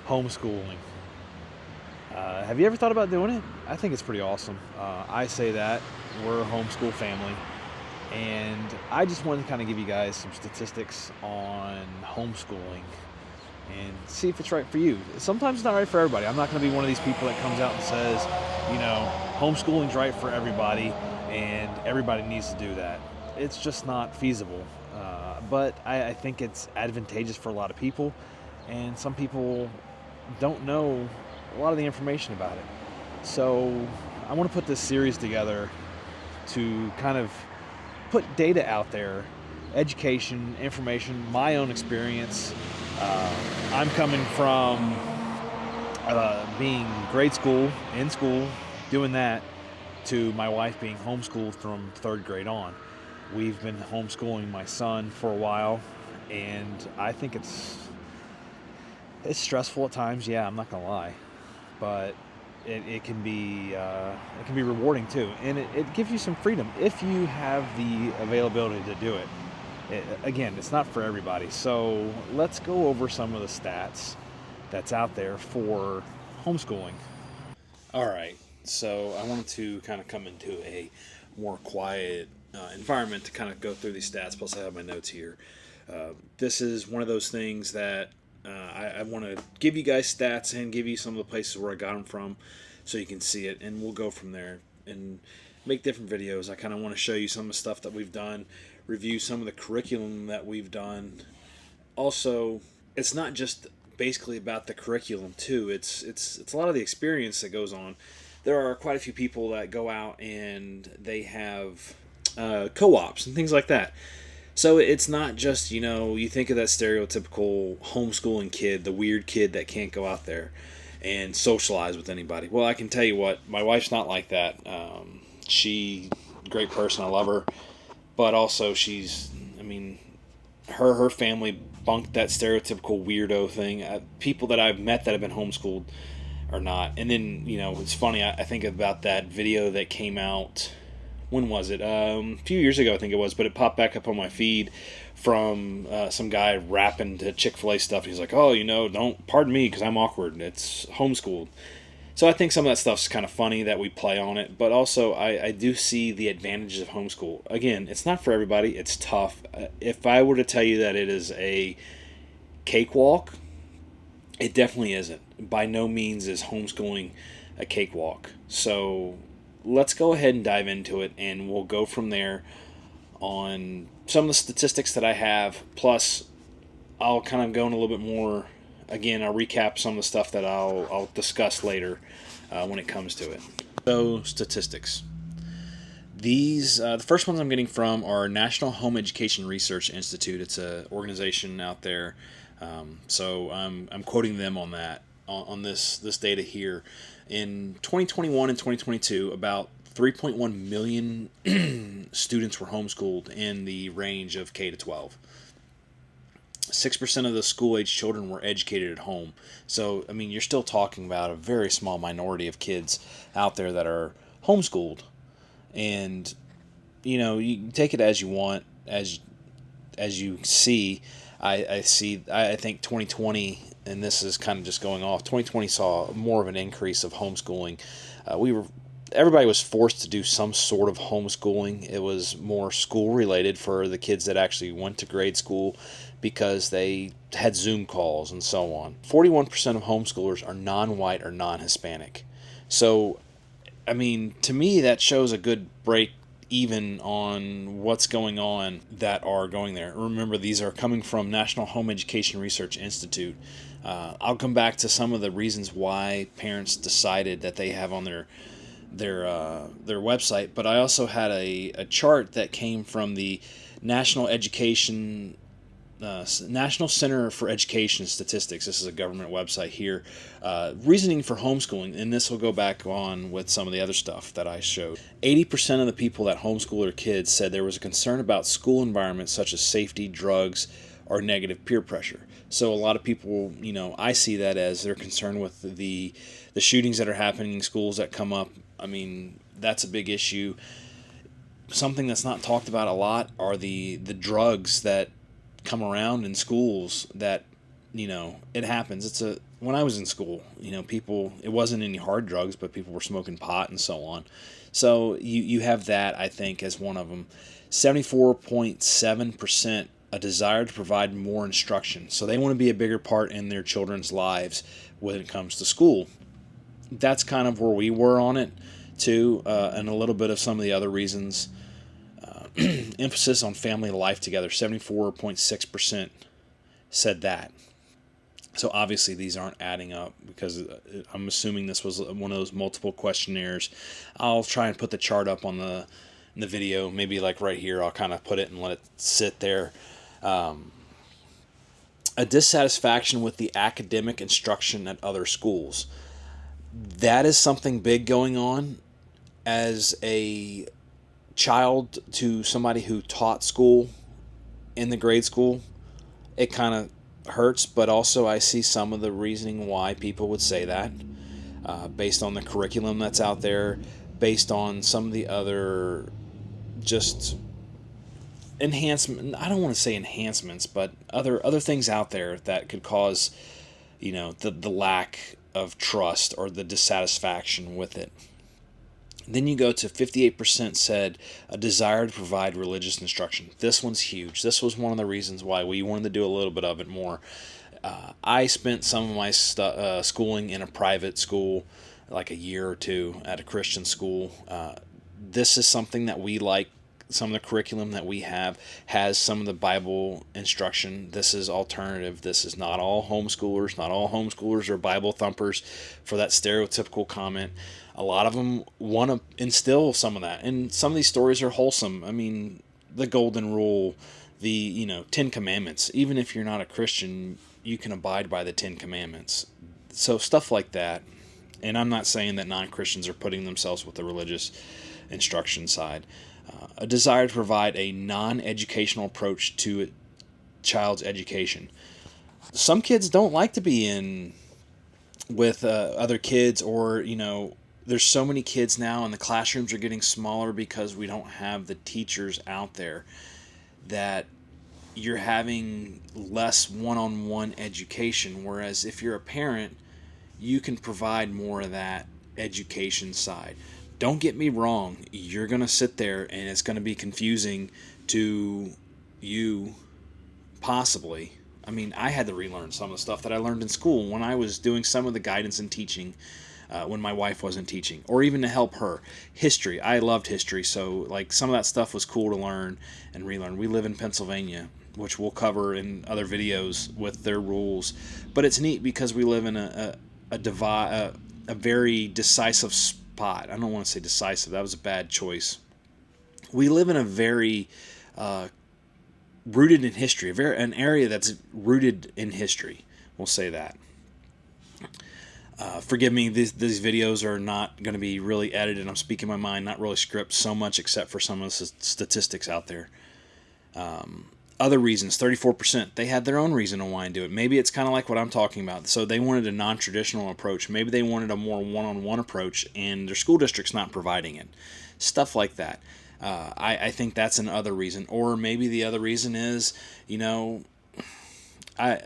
homeschooling. Have you ever thought about doing it? I think it's pretty awesome. I say that we're a homeschool family, and I just wanted to kind of give you guys some statistics on homeschooling and see if it's right for you. Sometimes it's not right for everybody. I'm not going to be one of these people that comes out and says, homeschooling's right for everybody and everybody needs to do that. It's just not feasible. But I think it's advantageous for a lot of people, and some people don't know a lot of the information about it. So I want to put this series together to kind of put data out there, education, information, my own experience. I'm coming from being grade school, in school, doing that, to my wife being homeschooled from third grade on. We've been homeschooling my son for a while, and I think it's stressful at times. Yeah, I'm not gonna lie, but it can be rewarding too, and it gives you some freedom if you have the availability to do it. Again, it's not for everybody. So let's go over some of the stats that's out there for homeschooling. All right. So I wanted to kind of come into a more quiet environment to kind of go through these stats. Plus, I have my notes here. This is one of those things that I want to give you guys stats and give you some of the places where I got them from so you can see it, and we'll go from there and make different videos. I kind of want to show you some of the stuff that we've done, review some of the curriculum that we've done. Also, it's not just basically about the curriculum too. It's a lot of the experience that goes on. There are quite a few people that go out and they have co-ops and things like that. So it's not just, you think of that stereotypical homeschooling kid, the weird kid that can't go out there and socialize with anybody. Well, I can tell you what, my wife's not like that. She, great person, I love her, but also her family bunked that stereotypical weirdo thing. People that I've met that have been homeschooled are not. And then, it's funny, I think about that video that came out, when was it? A few years ago, I think it was, but it popped back up on my feed from some guy rapping to Chick-fil-A stuff. He's like, oh, don't, pardon me because I'm awkward. It's homeschooled. So I think some of that stuff's kind of funny that we play on it, but also I do see the advantages of homeschool. Again, it's not for everybody. It's tough. If I were to tell you that it is a cakewalk, it definitely isn't. By no means is homeschooling a cakewalk. So let's go ahead and dive into it, and we'll go from there on some of the statistics that I have. Plus, I'll kind of go in a little bit more. Again, I'll recap some of the stuff that I'll discuss later when it comes to it. So, statistics. These the first ones I'm getting from are National Home Education Research Institute. It's an organization out there. So I'm quoting them on that on this data here. In 2021 and 2022, about 3.1 million students were homeschooled in the range of K to 12. 6% of the school-age children were educated at home. So, you're still talking about a very small minority of kids out there that are homeschooled. And, you can take it as you want, as you see. I think 2020, and this is kind of just going off, 2020 saw more of an increase of homeschooling. Everybody was forced to do some sort of homeschooling. It was more school related for the kids that actually went to grade school because they had Zoom calls and so on. 41% of homeschoolers are non-white or non-Hispanic. So, to me, that shows a good break even on what's going on that are going there. Remember, these are coming from National Home Education Research Institute. I'll come back to some of the reasons why parents decided that they have on their website, but I also had a chart that came from the National Center for Education Statistics. This is a government website here. Reasoning for homeschooling, and this will go back on with some of the other stuff that I showed. 80% of the people that homeschool their kids said there was a concern about school environments such as safety, drugs, or negative peer pressure. So a lot of people, I see that as they're concerned with the shootings that are happening in schools that come up. That's a big issue. Something that's not talked about a lot are the drugs that come around in schools that it happens. When I was in school, it wasn't any hard drugs, but people were smoking pot and so on. So you have that, I think, as one of them. 74.7% a desire to provide more instruction. So they want to be a bigger part in their children's lives when it comes to school. That's kind of where we were on it too, and a little bit of some of the other reasons. Emphasis on family life together. 74.6% said that. So obviously these aren't adding up because I'm assuming this was one of those multiple questionnaires. I'll try and put the chart up on the video, maybe like right here. I'll kind of put it and let it sit there. A dissatisfaction with the academic instruction at other schools. That is something big going on. As a child to somebody who taught school in the grade school, it kind of hurts, but also I see some of the reasoning why people would say that, based on the curriculum that's out there, based on some of the other just enhancement. I don't want to say enhancements, but other things out there that could cause, the lack of trust or the dissatisfaction with it. Then you go to 58% said a desire to provide religious instruction. This one's huge. This was one of the reasons why we wanted to do a little bit of it more. I spent some of my schooling in a private school, like a year or two at a Christian school. This is something that we like. Some of the curriculum that we have has some of the Bible instruction. This is alternative. This is not all homeschoolers. Not all homeschoolers are Bible thumpers, for that stereotypical comment. A lot of them want to instill some of that. And some of these stories are wholesome. I mean, the Golden Rule, the, 10 Commandments. Even if you're not a Christian, you can abide by the 10 Commandments. So stuff like that. And I'm not saying that non-Christians are putting themselves with the religious instruction side. A desire to provide a non-educational approach to a child's education. Some kids don't like to be in with other kids, or, there's so many kids now and the classrooms are getting smaller because we don't have the teachers out there, that you're having less one-on-one education. Whereas if you're a parent, you can provide more of that education side. Don't get me wrong, you're going to sit there and it's going to be confusing to you, possibly. I mean, I had to relearn some of the stuff that I learned in school when I was doing some of the guidance and teaching, when my wife wasn't teaching, or even to help her. History, I loved history, so like some of that stuff was cool to learn and relearn. We live in Pennsylvania, which we'll cover in other videos with their rules, but it's neat because we live in a very decisive spot. I don't want to say decisive. That was a bad choice. We live in a very rooted in history, an area that's rooted in history. We'll say that. Forgive me, these videos are not going to be really edited. I'm speaking my mind, not really script so much, except for some of the statistics out there. Other reasons, 34%, they had their own reason on why to do it. Maybe it's kind of like what I'm talking about. So they wanted a non-traditional approach. Maybe they wanted a more one-on-one approach, and their school district's not providing it. Stuff like that. I think that's another reason. Or maybe the other reason is, I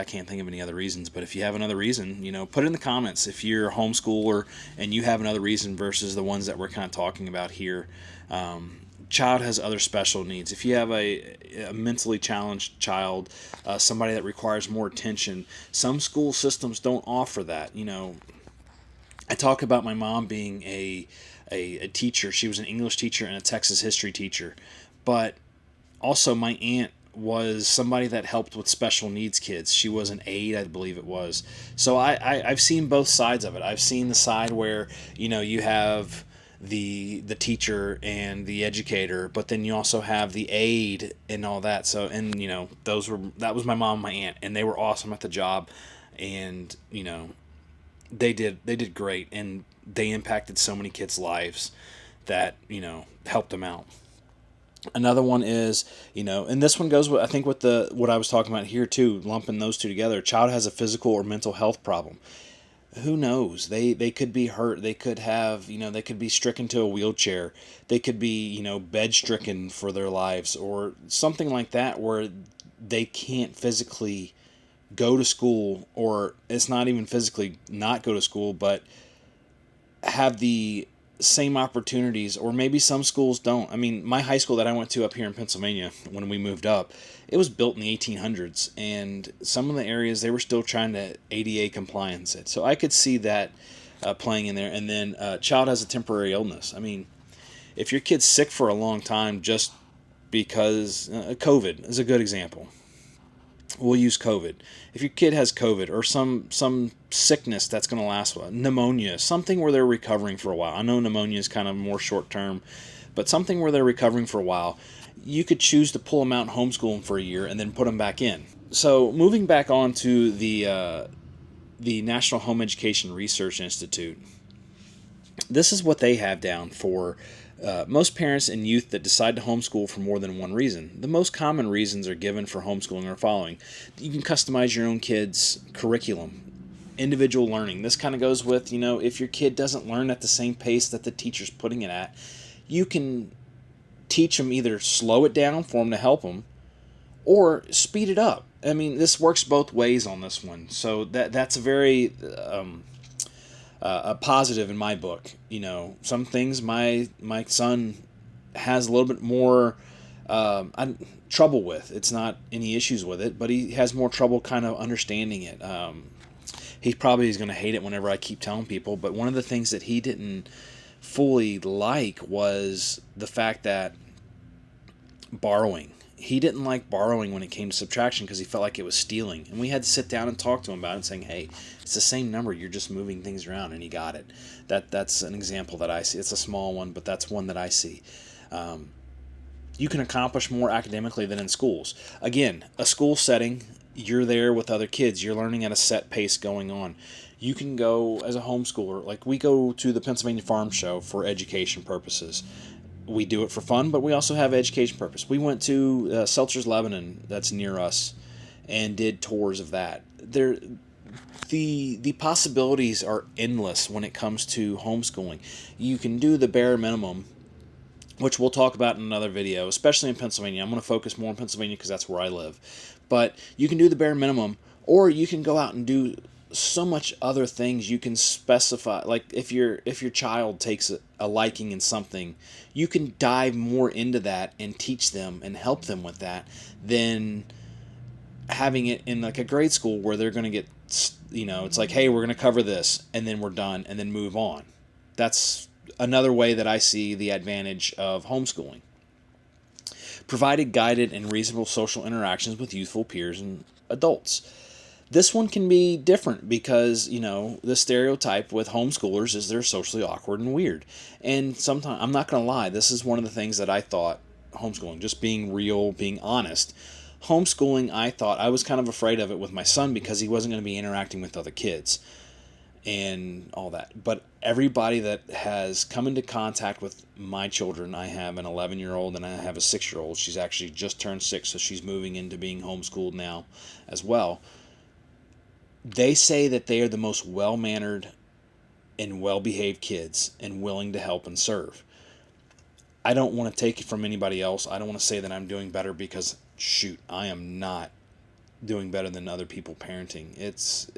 can't think of any other reasons, but if you have another reason, put it in the comments. If you're a homeschooler and you have another reason versus the ones that we're kind of talking about here. Child has other special needs. If you have a mentally challenged child, somebody that requires more attention, some school systems don't offer that. I talk about my mom being a teacher. She was an English teacher and a Texas history teacher, but also my aunt was somebody that helped with special needs kids. She was an aide, I believe it was. So I've seen both sides of it. I've seen the side where you have the teacher and the educator, but then you also have the aide and all that. So, and that was my mom and my aunt, and they were awesome at the job, and they did great, and they impacted so many kids' lives that helped them out. Another one is, and this one goes with, I think, with what I was talking about here too, lumping those two together. A child has a physical or mental health problem. Who knows? They could be hurt. They could have, they could be stricken to a wheelchair. They could be, bed stricken for their lives or something like that, where they can't physically go to school, or it's not even physically not go to school, but have the same opportunities, or maybe some schools don't. I mean, my high school that I went to up here in Pennsylvania when we moved up, it was built in the 1800s, and some of the areas they were still trying to ADA compliance it. So I could see that playing in there. And then child has a temporary illness. I mean, if your kid's sick for a long time just because COVID is a good example. We'll use COVID. If your kid has COVID or some sickness that's going to last a while, pneumonia, something where they're recovering for a while. I know pneumonia is kind of more short term, but something where they're recovering for a while, you could choose to pull them out and homeschool them for a year and then put them back in. So moving back on to the National Home Education Research Institute, this is what they have down for most parents and youth that decide to homeschool for more than one reason. The most common reasons are given for homeschooling are following. You can customize your own kid's curriculum, individual learning. This kind of goes with, if your kid doesn't learn at the same pace that the teacher's putting it at, you can teach them, either slow it down for them to help them or speed it up. I mean, this works both ways on this one. So that's a very a positive in my book. Some things my son has a little bit more trouble with. It's not any issues with it, but he has more trouble kind of understanding it. He probably is going to hate it whenever I keep telling people, but one of the things that he didn't fully like was the fact that borrowing. He didn't like borrowing when it came to subtraction because he felt like it was stealing. And we had to sit down and talk to him about it and saying, hey, it's the same number. You're just moving things around. And he got it. That's an example that I see. It's a small one, but that's one that I see. You can accomplish more academically than in schools. Again, a school setting, you're there with other kids. You're learning at a set pace going on. You can go as a homeschooler. Like, we go to the Pennsylvania Farm Show for education purposes. We do it for fun, but we also have education purpose. We went to Seltzer's Lebanon, that's near us, and did tours of that. The possibilities are endless when it comes to homeschooling. You can do the bare minimum, which we'll talk about in another video, especially in Pennsylvania. I'm going to focus more on Pennsylvania because that's where I live. But you can do the bare minimum, or you can go out and do so much other things. You can specify, like if your child takes a liking in something, you can dive more into that and teach them and help them with that than having it in like a grade school where they're going to get, it's like, hey, we're going to cover this and then we're done and then move on. That's another way that I see the advantage of homeschooling. Provided guided and reasonable social interactions with youthful peers and adults. This one can be different because, the stereotype with homeschoolers is they're socially awkward and weird. And sometimes, I'm not going to lie, this is one of the things that I thought homeschooling, just being real, being honest. Homeschooling, I thought, I was kind of afraid of it with my son because he wasn't going to be interacting with other kids and all that. But everybody that has come into contact with my children, I have an 11-year-old and I have a 6-year-old. She's actually just turned 6, so she's moving into being homeschooled now as well. They say that they are the most well-mannered and well-behaved kids and willing to help and serve. I don't want to take it from anybody else. I don't want to say that I'm doing better because, shoot, I am not doing better than other people parenting. It's,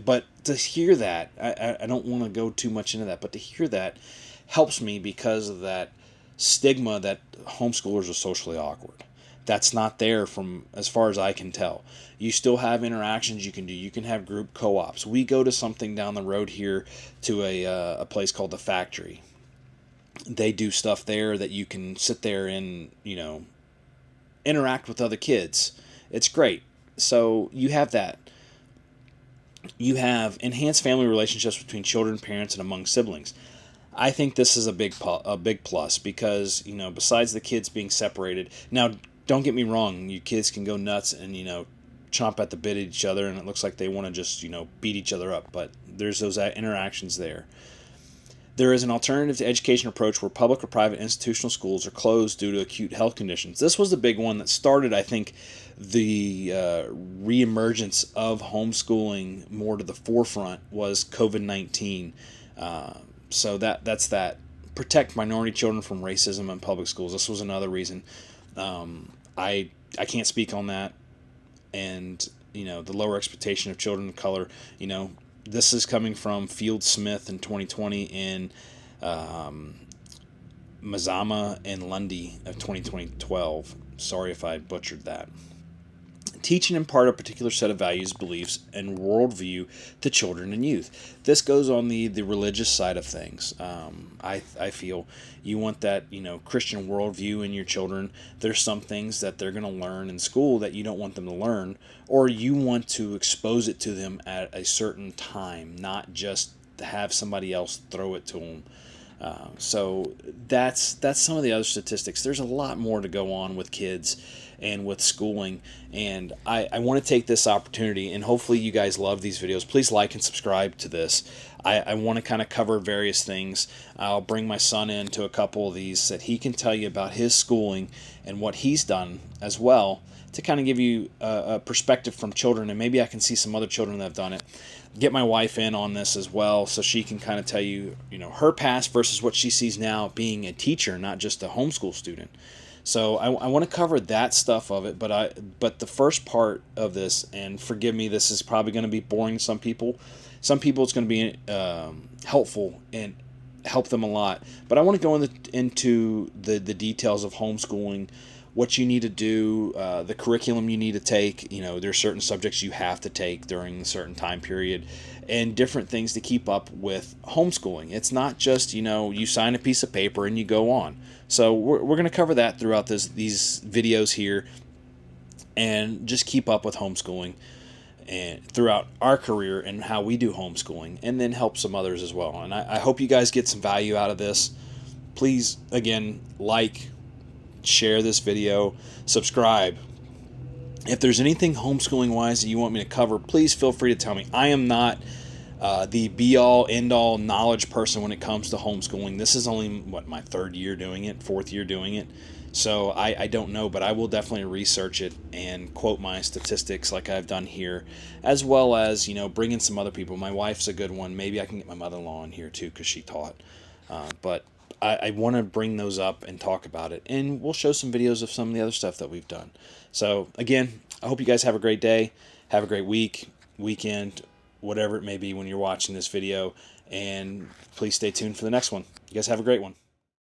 but to hear that, I don't want to go too much into that, but to hear that helps me because of that stigma that homeschoolers are socially awkward. That's not there from as far as I can tell. You still have interactions you can do. You can have group co-ops. We go to something down the road here to a place called The Factory. They do stuff there that you can sit there and, interact with other kids. It's great. So you have that. You have enhanced family relationships between children, parents, and among siblings. I think this is a big plus because, besides the kids being separated. Now, don't get me wrong, you kids can go nuts and, chomp at the bit at each other and it looks like they want to just, beat each other up. But there's those interactions there. There is an alternative to education approach where public or private institutional schools are closed due to acute health conditions. This was the big one that started, I think, the reemergence of homeschooling more to the forefront was COVID-19. So that's that. Protect minority children from racism in public schools. This was another reason. I can't speak on that, and the lower expectation of children of color. This is coming from Field Smith in 2020 and Mazama and Lundy of 2012. Sorry if I butchered that. Teach and impart a particular set of values, beliefs, and worldview to children and youth. This goes on the religious side of things. I feel you want that Christian worldview in your children. There's some things that they're going to learn in school that you don't want them to learn, or you want to expose it to them at a certain time, not just to have somebody else throw it to them. So that's some of the other statistics. There's a lot more to go on with kids and with schooling, and I want to take this opportunity, and hopefully you guys love these videos. Please like and subscribe to this. I want to kind of cover various things. I'll bring my son into a couple of these that he can tell you about his schooling and what he's done as well, to kind of give you a perspective from children, and maybe I can see some other children that have done it. Get my wife in on this as well, so she can kind of tell you, her past versus what she sees now being a teacher, not just a homeschool student. So I want to cover that stuff of it, but the first part of this, and forgive me, this is probably going to be boring to some people. Some people it's going to be helpful and help them a lot. But I want to go into the details of homeschooling, what you need to do, the curriculum you need to take. There's certain subjects you have to take during a certain time period, and different things to keep up with homeschooling. It's not just, you sign a piece of paper and you go on. So we're going to cover that throughout these videos here, and just keep up with homeschooling and throughout our career and how we do homeschooling, and then help some others as well. And I hope you guys get some value out of this. Please, again, like, share this video, subscribe. If there's anything homeschooling wise that you want me to cover, please feel free to tell me. I am not the be-all, end-all knowledge person when it comes to homeschooling. This is only, my third year doing it, fourth year doing it. So I don't know, but I will definitely research it and quote my statistics like I've done here, as well as, bring in some other people. My wife's a good one. Maybe I can get my mother-in-law in here too, because she taught. But I want to bring those up and talk about it, and we'll show some videos of some of the other stuff that we've done. So again, I hope you guys have a great day, have a great weekend, whatever it may be when you're watching this video, and please stay tuned for the next one. You guys have a great one.